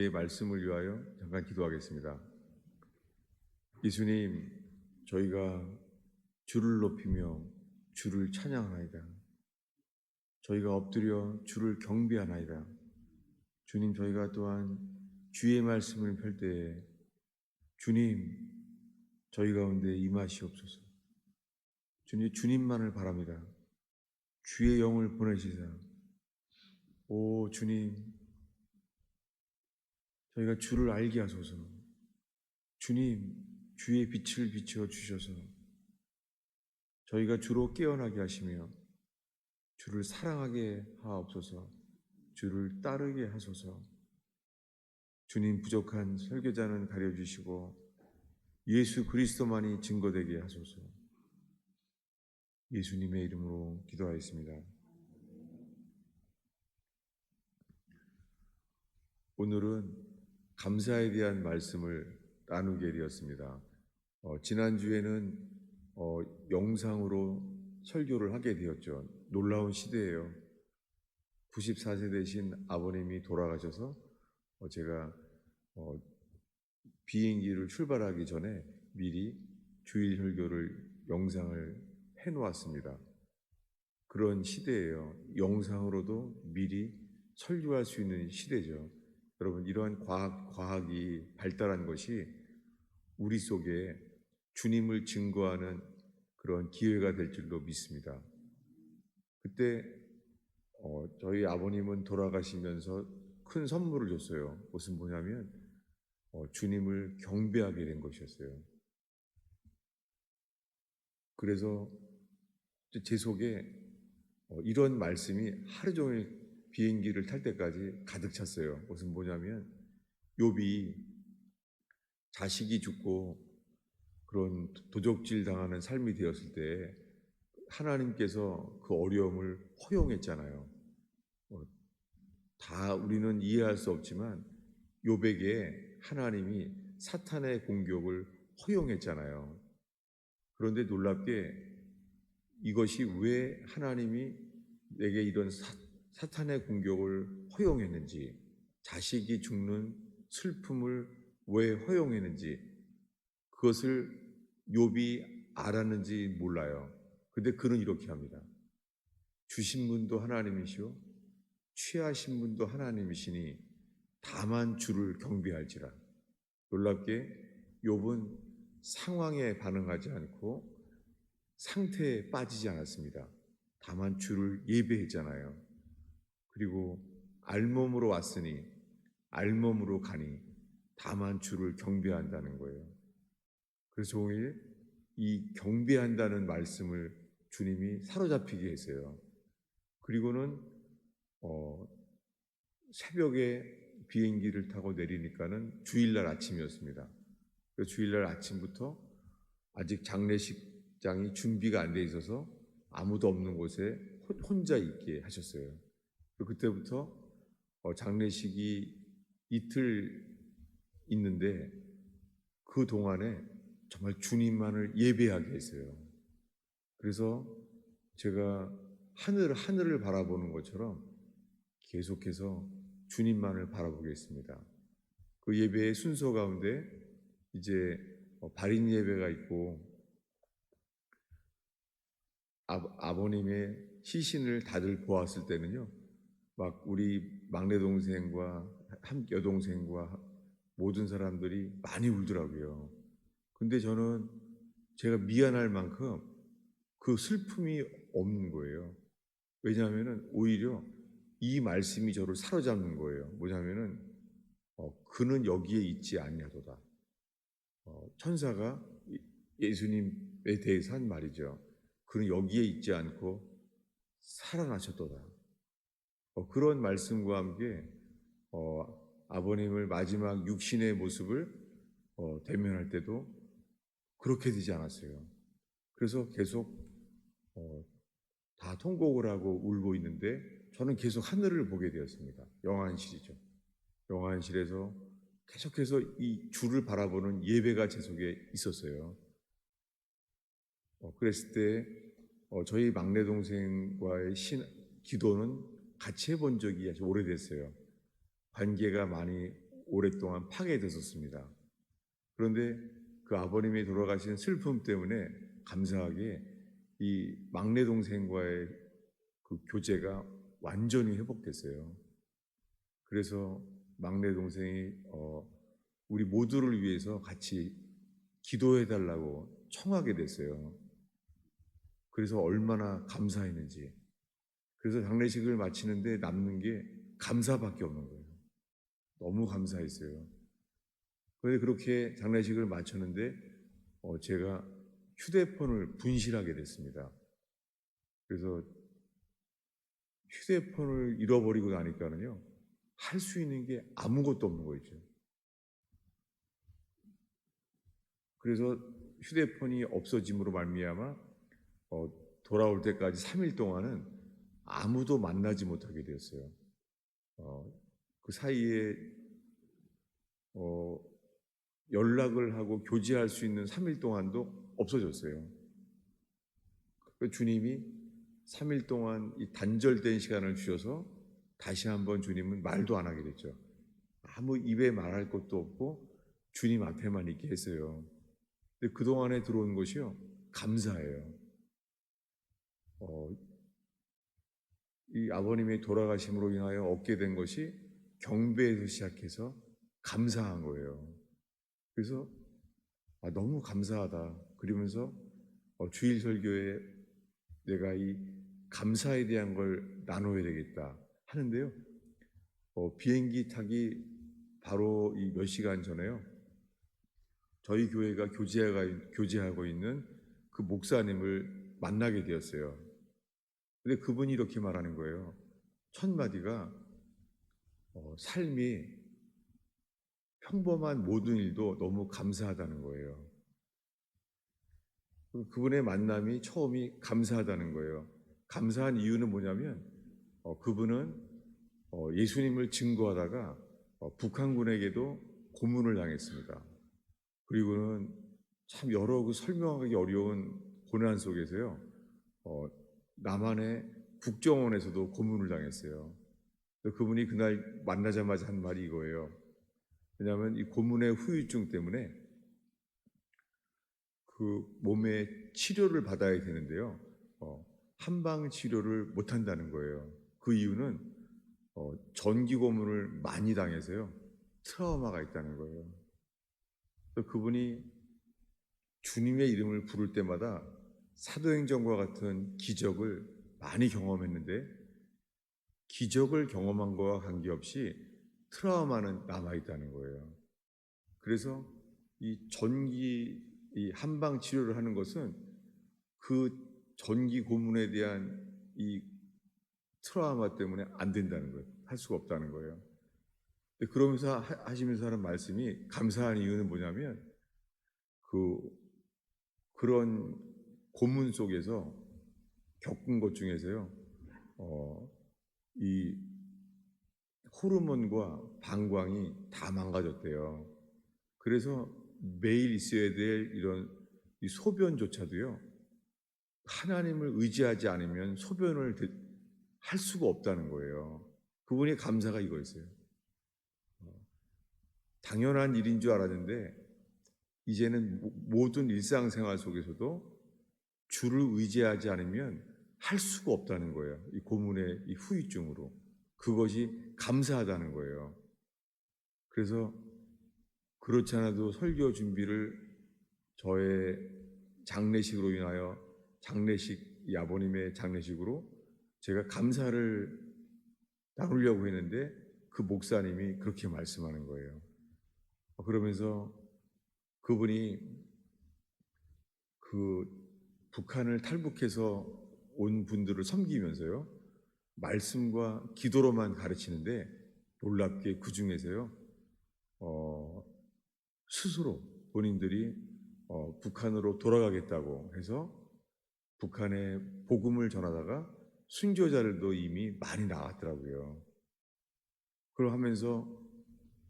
이 말씀을 위하여 잠깐 기도하겠습니다. 예수님, 저희가 주를 높이며 주를 찬양하나이다. 저희가 엎드려 주를 경배하나이다. 주님, 저희가 또한 주의 말씀을 펼 때에 주님, 저희 가운데 임하시옵소서. 주님, 주님만을 바랍니다. 주의 영을 보내시사. 오 주님, 저희가 주를 알게 하소서. 주님, 주의 빛을 비추어 주셔서 저희가 주로 깨어나게 하시며 주를 사랑하게 하옵소서. 주를 따르게 하소서. 주님, 부족한 설교자는 가려주시고 예수 그리스도만이 증거되게 하소서. 예수님의 이름으로 기도하였습니다. 오늘은 감사에 대한 말씀을 나누게 되었습니다. 지난주에는 영상으로 설교를 하게 되었죠. 놀라운 시대예요. 94세 되신 아버님이 돌아가셔서 제가 비행기를 출발하기 전에 미리 주일 설교를 영상을 해놓았습니다. 그런 시대예요. 영상으로도 미리 설교할 수 있는 시대죠. 여러분, 이러한 과학이 발달한 것이 우리 속에 주님을 증거하는 그런 기회가 될 줄로 믿습니다. 그때 저희 아버님은 돌아가시면서 큰 선물을 줬어요. 그것은 뭐냐면 주님을 경배하게 된 것이었어요. 그래서 제 속에 이런 말씀이 하루 종일 비행기를 탈 때까지 가득 찼어요. 그것은 뭐냐면 욥이 자식이 죽고 그런 도적질 당하는 삶이 되었을 때 하나님께서 그 어려움을 허용했잖아요. 다 우리는 이해할 수 없지만 욥에게 하나님이 사탄의 공격을 허용했잖아요. 그런데 놀랍게 이것이 왜 하나님이 내게 이런 사탄의 공격을 허용했는지, 자식이 죽는 슬픔을 왜 허용했는지 그것을 욥이 알았는지 몰라요. 근데 그는 이렇게 합니다. 주신 분도 하나님이시오 취하신 분도 하나님이시니 다만 주를 경배할지라. 놀랍게 욥은 상황에 반응하지 않고 상태에 빠지지 않았습니다. 다만 주를 예배했잖아요. 그리고 알몸으로 왔으니 알몸으로 가니 다만 주를 경배한다는 거예요. 그래서 종일 이 경배한다는 말씀을 주님이 사로잡히게 했어요. 그리고는 새벽에 비행기를 타고 내리니까는 주일날 아침이었습니다. 그래서 주일날 아침부터 아직 장례식장이 준비가 안 돼 있어서 아무도 없는 곳에 혼자 있게 하셨어요. 그때부터 장례식이 이틀 있는데 그 동안에 정말 주님만을 예배하게 했어요. 그래서 제가 하늘을 바라보는 것처럼 계속해서 주님만을 바라보겠습니다. 그 예배의 순서 가운데 이제 발인 예배가 있고 아버님의 시신을 다들 보았을 때는요, 막 우리 막내 동생과 여동생과 모든 사람들이 많이 울더라고요. 근데 저는 제가 미안할 만큼 그 슬픔이 없는 거예요. 왜냐하면 오히려 이 말씀이 저를 사로잡는 거예요. 뭐냐면은 그는 여기에 있지 아니하도다. 천사가 예수님에 대해서 한 말이죠. 그는 여기에 있지 않고 살아나셨도다. 그런 말씀과 함께 아버님을 마지막 육신의 모습을 대면할 때도 그렇게 되지 않았어요. 그래서 계속 다 통곡을 하고 울고 있는데 저는 계속 하늘을 보게 되었습니다. 영안실이죠. 영안실에서 계속해서 이 주를 바라보는 예배가 제 속에 있었어요. 그랬을 때 저희 막내 동생과의 기도는 같이 해본 적이 아주 오래됐어요. 관계가 많이 오랫동안 파괴됐었습니다. 그런데 그 아버님이 돌아가신 슬픔 때문에 감사하게 이 막내 동생과의 그 교제가 완전히 회복됐어요. 그래서 막내 동생이 우리 모두를 위해서 같이 기도해 달라고 청하게 됐어요. 그래서 얼마나 감사했는지. 그래서 장례식을 마치는데 남는 게 감사밖에 없는 거예요. 너무 감사했어요. 그런데 그렇게 장례식을 마쳤는데 제가 휴대폰을 분실하게 됐습니다. 그래서 휴대폰을 잃어버리고 나니까는요, 할 수 있는 게 아무것도 없는 거죠. 그래서 휴대폰이 없어짐으로 말미암아 돌아올 때까지 3일 동안은 아무도 만나지 못하게 되었어요. 그 사이에 연락을 하고 교제할 수 있는 3일 동안도 없어졌어요. 주님이 3일 동안 이 단절된 시간을 주셔서 다시 한번 주님은 말도 안 하게 됐죠. 아무 입에 말할 것도 없고 주님 앞에만 있게 했어요. 근데 그동안에 들어온 것이요, 감사해요. 이 아버님의 돌아가심으로 인하여 얻게 된 것이 경배에서 시작해서 감사한 거예요. 그래서 너무 감사하다. 그러면서 주일 설교에 내가 이 감사에 대한 걸 나눠야 되겠다 하는데요. 비행기 타기 바로 이 몇 시간 전에요, 저희 교회가 교제하고 있는 그 목사님을 만나게 되었어요. 근데 그분이 이렇게 말하는 거예요. 첫 마디가 삶이 평범한 모든 일도 너무 감사하다는 거예요. 그분의 만남이 처음이 감사하다는 거예요. 감사한 이유는 뭐냐면 그분은 예수님을 증거하다가 북한군에게도 고문을 당했습니다. 그리고는 참 여러 그 설명하기 어려운 고난 속에서요, 남한의 국정원에서도 고문을 당했어요. 그분이 그날 만나자마자 한 말이 이거예요. 왜냐하면 이 고문의 후유증 때문에 그 몸에 치료를 받아야 되는데요, 한방 치료를 못 한다는 거예요. 그 이유는 전기 고문을 많이 당해서요, 트라우마가 있다는 거예요. 그분이 주님의 이름을 부를 때마다 사도행전과 같은 기적을 많이 경험했는데, 기적을 경험한 것과 관계없이 트라우마는 남아있다는 거예요. 그래서 이 한방 치료를 하는 것은 그 전기 고문에 대한 이 트라우마 때문에 안 된다는 거예요. 할 수가 없다는 거예요. 그러면서 하시면서 하는 말씀이, 감사한 이유는 뭐냐면 그런 고문 속에서 겪은 것 중에서요, 이 호르몬과 방광이 다 망가졌대요. 그래서 매일 있어야 될 이런 이 소변조차도요, 하나님을 의지하지 않으면 소변을 할 수가 없다는 거예요. 그분의 감사가 이거였어요. 당연한 일인 줄 알았는데 이제는 모든 일상생활 속에서도 주를 의지하지 않으면 할 수가 없다는 거예요. 이 고문의 이 후유증으로. 그것이 감사하다는 거예요. 그래서 그렇지 않아도 설교 준비를 저의 장례식으로 인하여 이 아버님의 장례식으로 제가 감사를 나누려고 했는데 그 목사님이 그렇게 말씀하는 거예요. 그러면서 그분이 그 북한을 탈북해서 온 분들을 섬기면서요, 말씀과 기도로만 가르치는데 놀랍게 그 중에서요, 스스로 본인들이 북한으로 돌아가겠다고 해서 북한에 복음을 전하다가 순교자들도 이미 많이 나왔더라고요. 그걸 하면서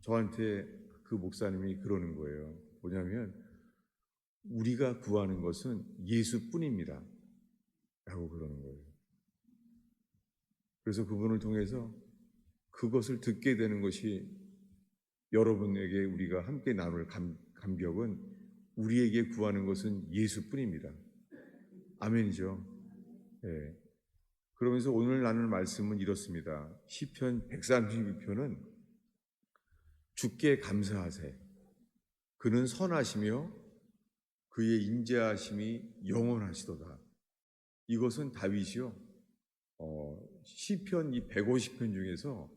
저한테 그 목사님이 그러는 거예요. 뭐냐면 우리가 구하는 것은 예수뿐입니다 라고 그러는 거예요. 그래서 그분을 통해서 그것을 듣게 되는 것이 여러분에게 우리가 함께 나눌 감격은 우리에게 구하는 것은 예수뿐입니다. 아멘이죠. 예. 그러면서 오늘 나눌 말씀은 이렇습니다. 시편 132편은 주께 감사하세. 그는 선하시며 그의 인자하심이 영원하시도다. 이것은 다윗이요. 시편 이 150편 중에서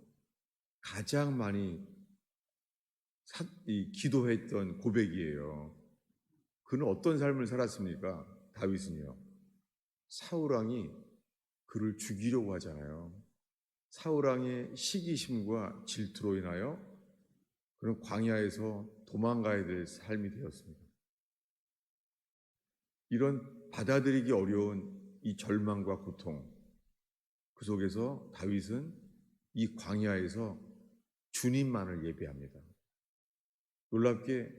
가장 많이 기도했던 고백이에요. 그는 어떤 삶을 살았습니까? 다윗은요. 사울왕이 그를 죽이려고 하잖아요. 사울왕의 시기심과 질투로 인하여 그는 광야에서 도망가야 될 삶이 되었습니다. 이런 받아들이기 어려운 이 절망과 고통, 그 속에서 다윗은 이 광야에서 주님만을 예배합니다. 놀랍게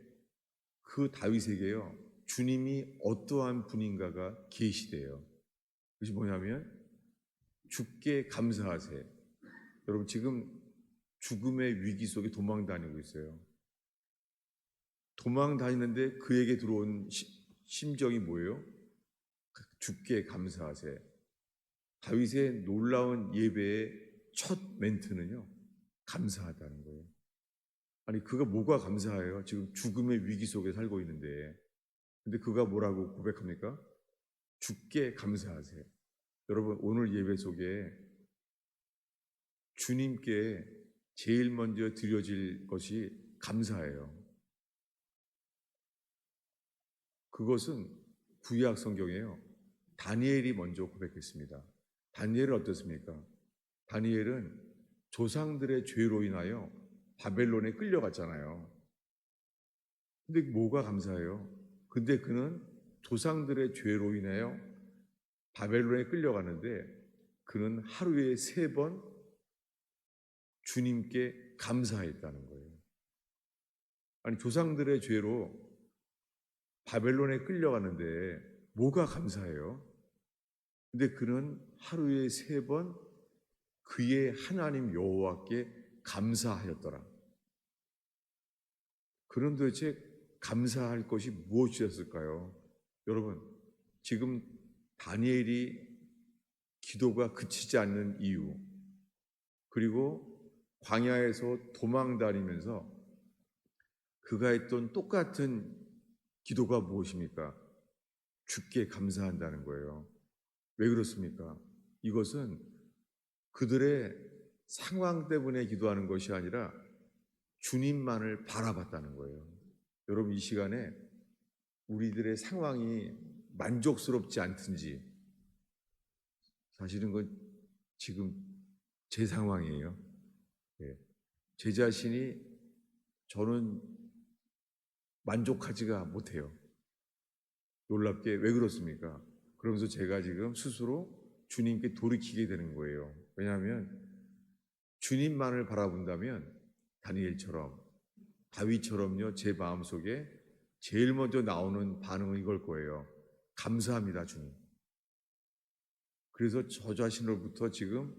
그 다윗에게요, 주님이 어떠한 분인가가 계시돼요. 그것이 뭐냐면 주께 감사하세. 여러분 지금 죽음의 위기 속에 도망 다니고 있어요. 도망 다니는데 그에게 들어온 심정이 뭐예요? 주께 감사하세. 다윗의 놀라운 예배의 첫 멘트는요, 감사하다는 거예요. 아니 그가 뭐가 감사해요? 지금 죽음의 위기 속에 살고 있는데. 근데 그가 뭐라고 고백합니까? 주께 감사하세요. 여러분 오늘 예배 속에 주님께 제일 먼저 드려질 것이 감사예요. 그것은 구약 성경에요. 다니엘이 먼저 고백했습니다. 다니엘은 어떻습니까? 다니엘은 조상들의 죄로 인하여 바벨론에 끌려갔잖아요. 근데 뭐가 감사해요? 근데 그는 조상들의 죄로 인하여 바벨론에 끌려가는데 그는 하루에 3번 주님께 감사했다는 거예요. 아니 조상들의 죄로 바벨론에 끌려가는데 뭐가 감사해요? 근데 그는 하루에 3번 그의 하나님 여호와께 감사하였더라. 그는 도대체 감사할 것이 무엇이었을까요? 여러분, 지금 다니엘이 기도가 그치지 않는 이유, 그리고 광야에서 도망 다니면서 그가 했던 똑같은 기도가 무엇입니까? 주께 감사한다는 거예요. 왜 그렇습니까? 이것은 그들의 상황 때문에 기도하는 것이 아니라 주님만을 바라봤다는 거예요. 여러분 이 시간에 우리들의 상황이 만족스럽지 않든지, 사실은 그 지금 제 상황이에요. 예. 제 자신이 저는 만족하지가 못해요. 놀랍게 왜 그렇습니까? 그러면서 제가 지금 스스로 주님께 돌이키게 되는 거예요. 왜냐하면 주님만을 바라본다면 다니엘처럼 다윗처럼요, 제 마음속에 제일 먼저 나오는 반응은 이걸 거예요. 감사합니다, 주님. 그래서 저 자신으로부터 지금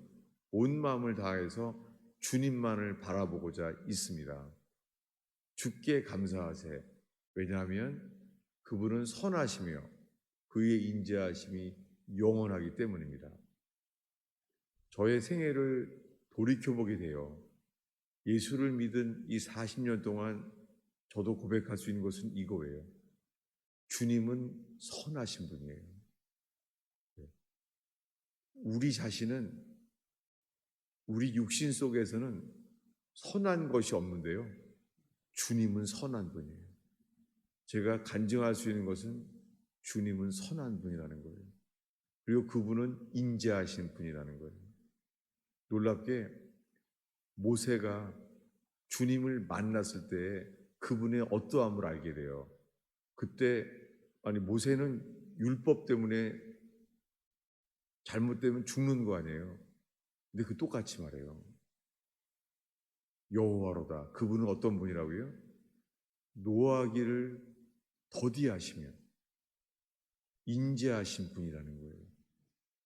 온 마음을 다해서 주님만을 바라보고자 있습니다. 주께 감사하세. 왜냐하면 그분은 선하시며 그의 인자하심이 영원하기 때문입니다. 저의 생애를 돌이켜보게 돼요. 예수를 믿은 이 40년 동안 저도 고백할 수 있는 것은 이거예요. 주님은 선하신 분이에요. 우리 자신은 우리 육신 속에서는 선한 것이 없는데요. 주님은 선한 분이에요. 제가 간증할 수 있는 것은 주님은 선한 분이라는 거예요. 그리고 그분은 인자하신 분이라는 거예요. 놀랍게 모세가 주님을 만났을 때 그분의 어떠함을 알게 돼요. 그때 모세는 율법 때문에 잘못되면 죽는 거 아니에요. 근데 그 똑같이 말해요. 여호와로다. 그분은 어떤 분이라고요? 노하기를 더디하시며 인자하신 분이라는 거예요.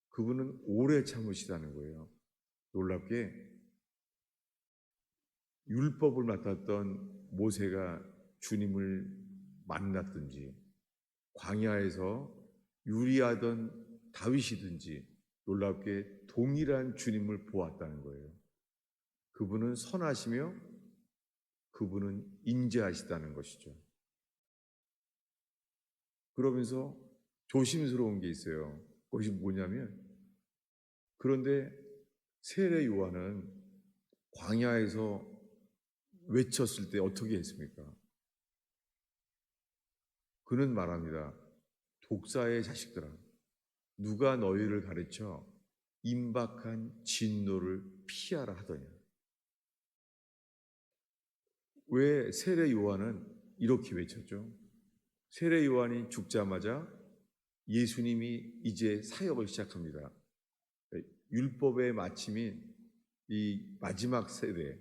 그분은 오래 참으시다는 거예요. 놀랍게 율법을 맡았던 모세가 주님을 만났든지 광야에서 유리하던 다윗이든지 놀랍게 동일한 주님을 보았다는 거예요. 그분은 선하시며 그분은 인자하시다는 것이죠. 그러면서 조심스러운 게 있어요. 그것이 뭐냐면, 그런데 세례 요한은 광야에서 외쳤을 때 어떻게 했습니까? 그는 말합니다. 독사의 자식들아, 누가 너희를 가르쳐 임박한 진노를 피하라 하더냐. 왜 세례 요한은 이렇게 외쳤죠? 세례 요한이 죽자마자 예수님이 이제 사역을 시작합니다. 율법의 마침인 이 마지막 세대,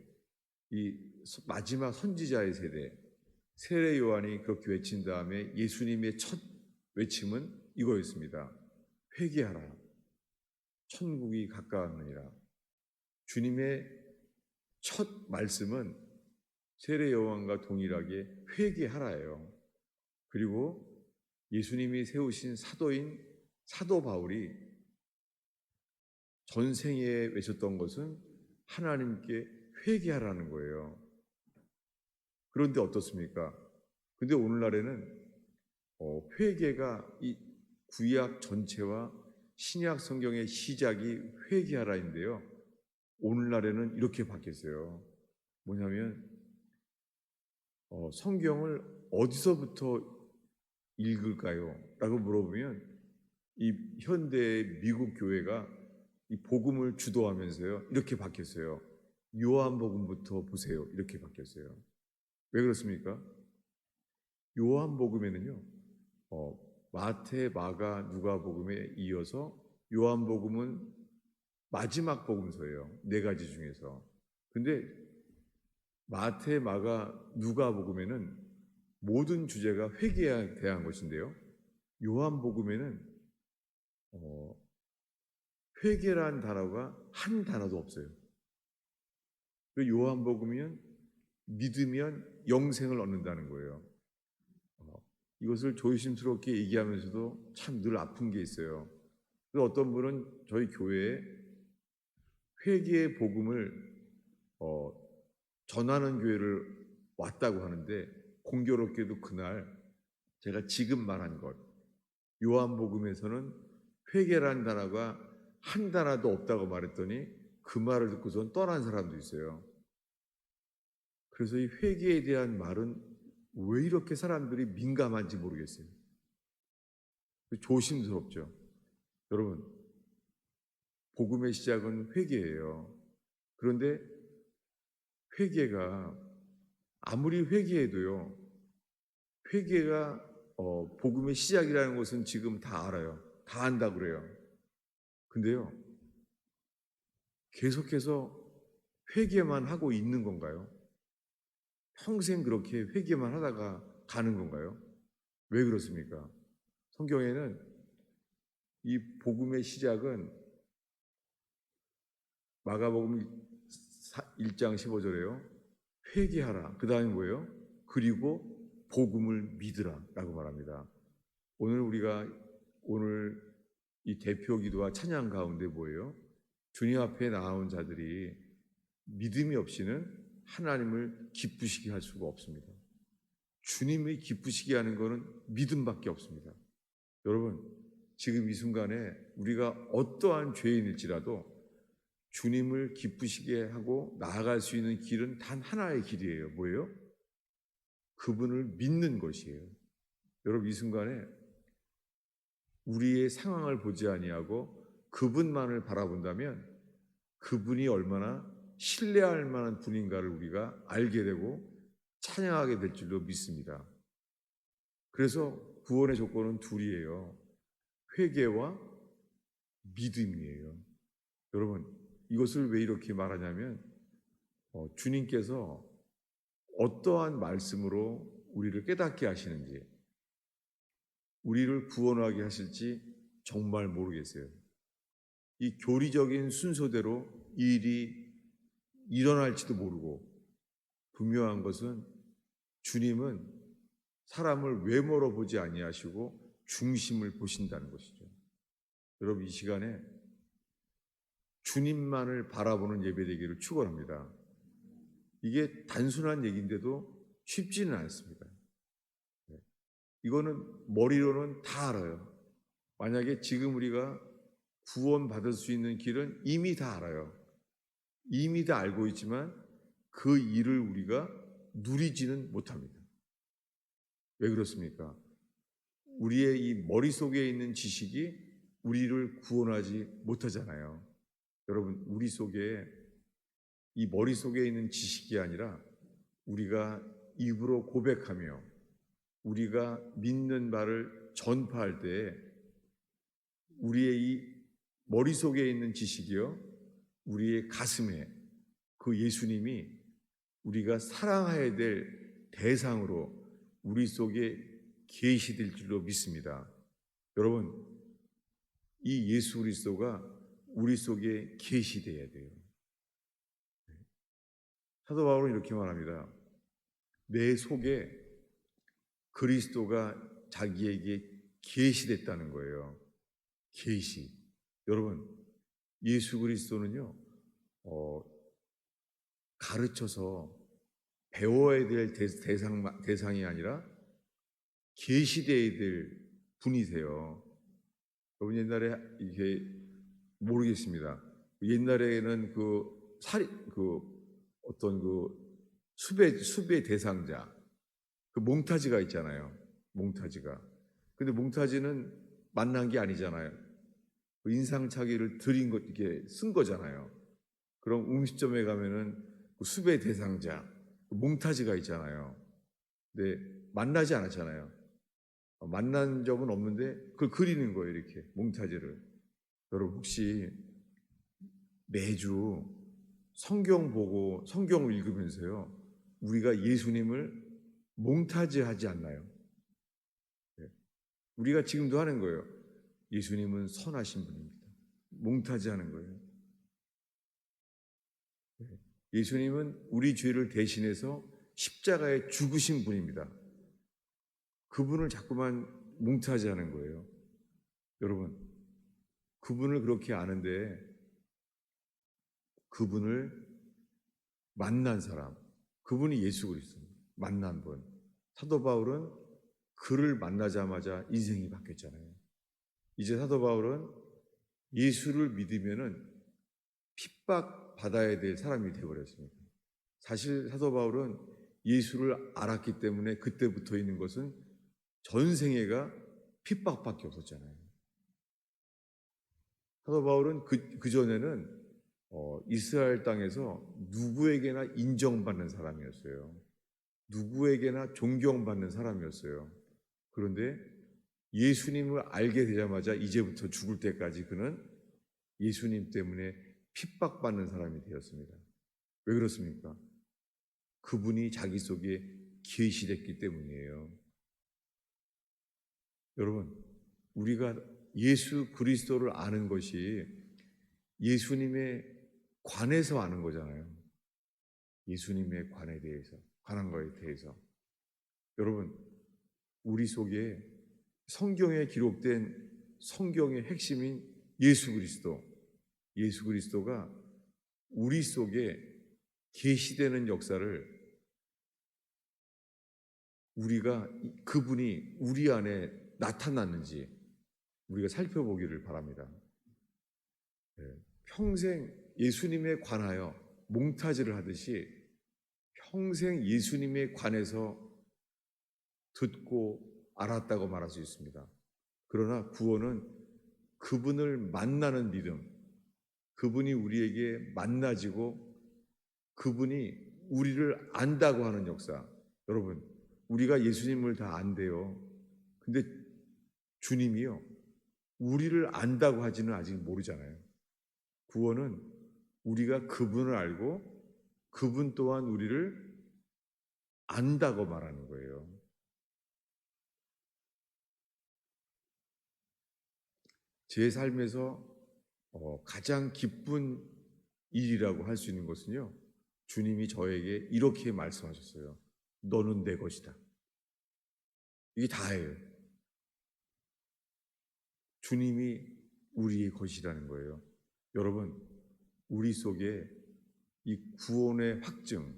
이 마지막 선지자의 세대, 세례 요한이 그렇게 외친 다음에 예수님의 첫 외침은 이거였습니다. 회개하라. 천국이 가까웠느니라. 주님의 첫 말씀은 세례 요한과 동일하게 회개하라예요. 그리고 예수님이 세우신 사도인 사도 바울이 전생에 외쳤던 것은 하나님께 회개하라는 거예요. 그런데 어떻습니까? 근데 오늘날에는 회개가 이 구약 전체와 신약 성경의 시작이 회개하라인데요. 오늘날에는 이렇게 바뀌었어요. 뭐냐면 성경을 어디서부터 읽을까요? 라고 물어보면 이 현대 미국 교회가 이 복음을 주도하면서요. 이렇게 바뀌었어요. 요한복음부터 보세요. 이렇게 바뀌었어요. 왜 그렇습니까? 요한복음에는요. 마태, 마가, 누가복음에 이어서 요한복음은 마지막 복음서예요. 4가지 중에서. 근데 마태, 마가, 누가복음에는 모든 주제가 회개에 대한 것인데요. 요한복음에는 회개란 단어가 한 단어도 없어요. 요한복음이면 믿으면 영생을 얻는다는 거예요. 이것을 조심스럽게 얘기하면서도 참 늘 아픈 게 있어요. 그래서 어떤 분은 저희 교회에 회개의 복음을 전하는 교회를 왔다고 하는데 공교롭게도 그날 제가 지금 말한 것 요한복음에서는 회개라는 단어가 한 단어도 없다고 말했더니 그 말을 듣고선 떠난 사람도 있어요. 그래서 이 회개에 대한 말은 왜 이렇게 사람들이 민감한지 모르겠어요. 조심스럽죠. 여러분, 복음의 시작은 회개예요. 그런데 회개가 아무리 회개해도요. 회개가 복음의 시작이라는 것은 지금 다 알아요. 다 안다 그래요. 근데요. 계속해서 회개만 하고 있는 건가요? 평생 그렇게 회개만 하다가 가는 건가요? 왜 그렇습니까? 성경에는 이 복음의 시작은 마가복음 1장 15절에요. 회개하라. 그 다음에 뭐예요? 그리고 복음을 믿으라 라고 말합니다. 오늘 이 대표 기도와 찬양 가운데 뭐예요? 주님 앞에 나온 자들이 믿음이 없이는 하나님을 기쁘시게 할 수가 없습니다. 주님이 기쁘시게 하는 것은 믿음밖에 없습니다. 여러분, 지금 이 순간에 우리가 어떠한 죄인일지라도 주님을 기쁘시게 하고 나아갈 수 있는 길은 단 하나의 길이에요. 뭐예요? 그분을 믿는 것이에요. 여러분, 이 순간에 우리의 상황을 보지 아니하고 그분만을 바라본다면 그분이 얼마나 신뢰할 만한 분인가를 우리가 알게 되고 찬양하게 될 줄로 믿습니다. 그래서 구원의 조건은 둘이에요. 회개와 믿음이에요. 여러분, 이것을 왜 이렇게 말하냐면 주님께서 어떠한 말씀으로 우리를 깨닫게 하시는지, 우리를 구원하게 하실지 정말 모르겠어요. 이 교리적인 순서대로 이 일이 일어날지도 모르고 분명한 것은 주님은 사람을 외모로 보지 아니하시고 중심을 보신다는 것이죠. 여러분, 이 시간에 주님만을 바라보는 예배되기를 축원합니다. 이게 단순한 얘기인데도 쉽지는 않습니다. 이거는 머리로는 다 알아요. 만약에 지금 우리가 구원받을 수 있는 길은 이미 다 알아요. 이미 다 알고 있지만 그 일을 우리가 누리지는 못합니다. 왜 그렇습니까? 우리의 이 머릿속에 있는 지식이 우리를 구원하지 못하잖아요. 여러분, 우리 속에 이 머릿속에 있는 지식이 아니라 우리가 입으로 고백하며 우리가 믿는 바를 전파할 때 우리의 이 머릿속에 있는 지식이요, 우리의 가슴에 그 예수님이 우리가 사랑해야 될 대상으로 우리 속에 계시될 줄로 믿습니다. 여러분, 이 예수 그리스도가 우리 속에 계시되어야 돼요. 사도 바울은 이렇게 말합니다. 내 속에 그리스도가 자기에게 계시됐다는 거예요. 계시. 여러분, 예수 그리스도는요, 가르쳐서 배워야 될 대상이 아니라 계시되어야 될 분이세요. 여러분, 옛날에 이게 모르겠습니다. 옛날에는 어떤 숲의 대상자, 그 몽타주가 있잖아요. 몽타주가. 근데 몽타주는 만난 게 아니잖아요. 그 인상착의를 이렇게 쓴 거잖아요. 그럼 음식점에 가면은 그 숲의 대상자, 그 몽타주가 있잖아요. 근데 만나지 않았잖아요. 만난 적은 없는데 그걸 그리는 거예요, 이렇게 몽타주를. 여러분, 혹시 매주 성경 보고 성경을 읽으면서요, 우리가 예수님을 몽타주하지 않나요? 네. 우리가 지금도 하는 거예요. 예수님은 선하신 분입니다. 몽타주하는 거예요. 네. 예수님은 우리 죄를 대신해서 십자가에 죽으신 분입니다. 그분을 자꾸만 몽타주하는 거예요. 여러분, 그분을 그렇게 아는데 그분을 만난 사람, 그분이 예수 그리스도입니다. 만난 분. 사도 바울은 그를 만나자마자 인생이 바뀌었잖아요. 이제 사도 바울은 예수를 믿으면은 핍박받아야 될 사람이 되어버렸습니다. 사실 사도 바울은 예수를 알았기 때문에 그때 붙어 있는 것은 전생애가 핍박밖에 없었잖아요. 사도 바울은 그 전에는 이스라엘 땅에서 누구에게나 인정받는 사람이었어요. 누구에게나 존경받는 사람이었어요. 그런데 예수님을 알게 되자마자 이제부터 죽을 때까지 그는 예수님 때문에 핍박받는 사람이 되었습니다. 왜 그렇습니까? 그분이 자기 속에 계시됐기 때문이에요. 여러분, 우리가 예수 그리스도를 아는 것이 예수님의 관해서 아는 거잖아요. 예수님의 관한 거에 대해서. 여러분, 우리 속에 성경에 기록된 성경의 핵심인 예수 그리스도가 우리 속에 계시되는 역사를 우리가 그분이 우리 안에 나타났는지 우리가 살펴보기를 바랍니다. 평생 예수님에 관하여 몽타주를 하듯이 평생 예수님에 관해서 듣고 알았다고 말할 수 있습니다. 그러나 구원은 그분을 만나는 믿음, 그분이 우리에게 만나지고 그분이 우리를 안다고 하는 역사. 여러분, 우리가 예수님을 다 안대요. 근데 주님이요, 우리를 안다고 하지는 아직 모르잖아요. 구원은 우리가 그분을 알고 그분 또한 우리를 안다고 말하는 거예요. 제 삶에서 가장 기쁜 일이라고 할 수 있는 것은요, 주님이 저에게 이렇게 말씀하셨어요. 너는 내 것이다. 이게 다예요. 주님이 우리의 것이라는 거예요. 여러분, 우리 속에 이 구원의 확증,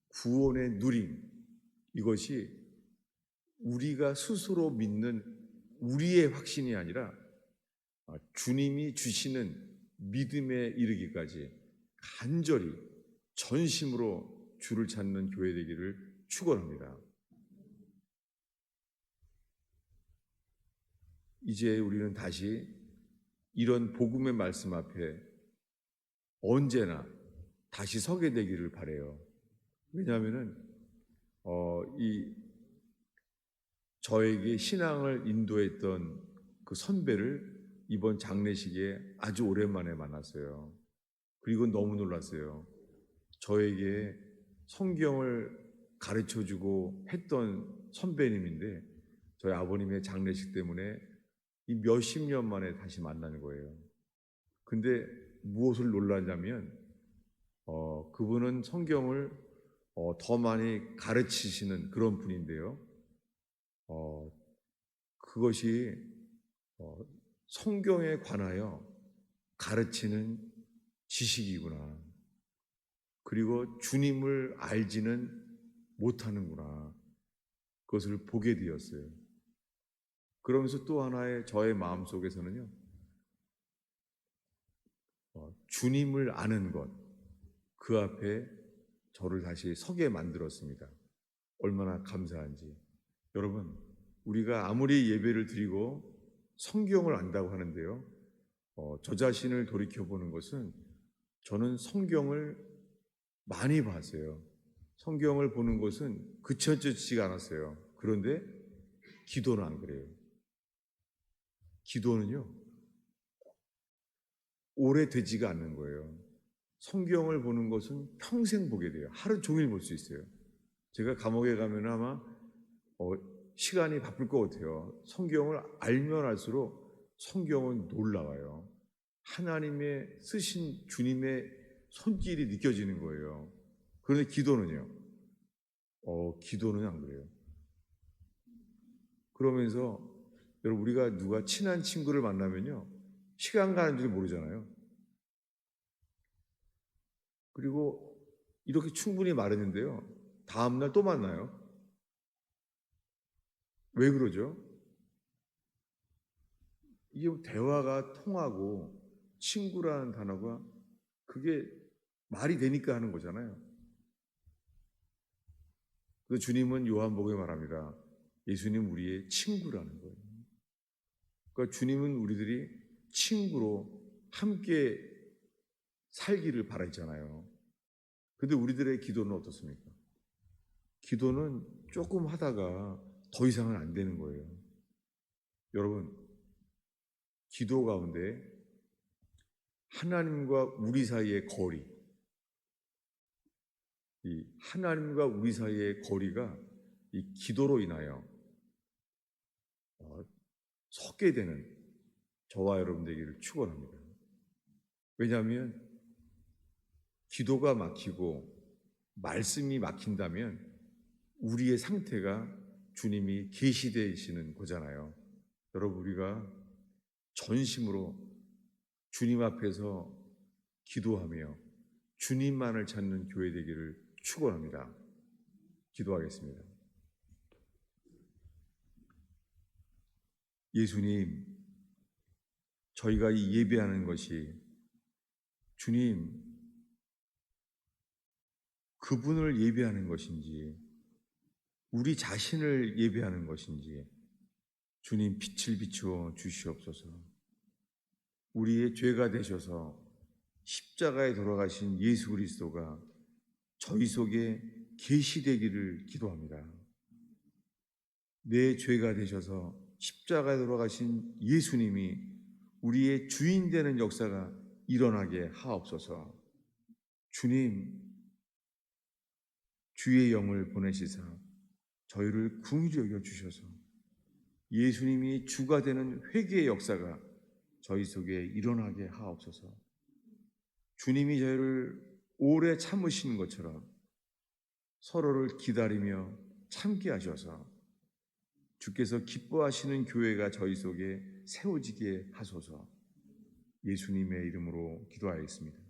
구원의 누림, 이것이 우리가 스스로 믿는 우리의 확신이 아니라 주님이 주시는 믿음에 이르기까지 간절히 전심으로 주를 찾는 교회 되기를 축원합니다. 이제 우리는 다시 이런 복음의 말씀 앞에 언제나 다시 서게 되기를 바라요. 왜냐하면은 저에게 신앙을 인도했던 그 선배를 이번 장례식에 아주 오랜만에 만났어요. 그리고 너무 놀랐어요. 저에게 성경을 가르쳐주고 했던 선배님인데 저희 아버님의 장례식 때문에 이 몇십 년 만에 다시 만나는 거예요. 근데 무엇을 놀라냐면 그분은 성경을 더 많이 가르치시는 그런 분인데요. 그것이 성경에 관하여 가르치는 지식이구나. 그리고 주님을 알지는 못하는구나. 그것을 보게 되었어요. 그러면서 또 하나의 저의 마음속에서는요. 주님을 아는 것, 그 앞에 저를 다시 서게 만들었습니다. 얼마나 감사한지. 여러분, 우리가 아무리 예배를 드리고 성경을 안다고 하는데요. 저 자신을 돌이켜보는 것은 저는 성경을 많이 봤어요. 성경을 보는 것은 그쳐지지가 않았어요. 그런데 기도는 안 그래요. 기도는요, 오래되지가 않는 거예요. 성경을 보는 것은 평생 보게 돼요. 하루 종일 볼 수 있어요. 제가 감옥에 가면 아마 시간이 바쁠 것 같아요. 성경을 알면 알수록 성경은 놀라워요. 하나님의 쓰신 주님의 손길이 느껴지는 거예요. 그런데 기도는요? 기도는 안 그래요. 그러면서 여러분, 우리가 누가 친한 친구를 만나면요, 시간 가는 줄 모르잖아요. 그리고 이렇게 충분히 말했는데요, 다음날 또 만나요. 왜 그러죠? 이게 대화가 통하고 친구라는 단어가 그게 말이 되니까 하는 거잖아요. 그 주님은 요한복음에 말합니다. 예수님 우리의 친구라는 거예요. 그러니까 주님은 우리들이 친구로 함께 살기를 바라잖아요. 근데 우리들의 기도는 어떻습니까? 기도는 조금 하다가 더 이상은 안 되는 거예요. 여러분, 기도 가운데 하나님과 우리 사이의 거리, 이 하나님과 우리 사이의 거리가 이 기도로 인하여 섰게 되는 저와 여러분 되기를 축원합니다. 왜냐하면 기도가 막히고 말씀이 막힌다면 우리의 상태가 주님이 계시되시는 거잖아요. 여러분, 우리가 전심으로 주님 앞에서 기도하며 주님만을 찾는 교회 되기를 축원합니다. 기도하겠습니다. 예수님, 저희가 이 예배하는 것이 주님, 그분을 예배하는 것인지 우리 자신을 예배하는 것인지 주님 빛을 비추어 주시옵소서. 우리의 죄가 되셔서 십자가에 돌아가신 예수 그리스도가 저희 속에 계시되기를 기도합니다. 내 죄가 되셔서 십자가에 돌아가신 예수님이 우리의 주인 되는 역사가 일어나게 하옵소서. 주님, 주의 영을 보내시사 저희를 긍휼히 여겨 주셔서 예수님이 주가 되는 회개의 역사가 저희 속에 일어나게 하옵소서. 주님이 저희를 오래 참으시는 것처럼 서로를 기다리며 참게 하셔서 주께서 기뻐하시는 교회가 저희 속에 세워지게 하소서. 예수님의 이름으로 기도하였습니다.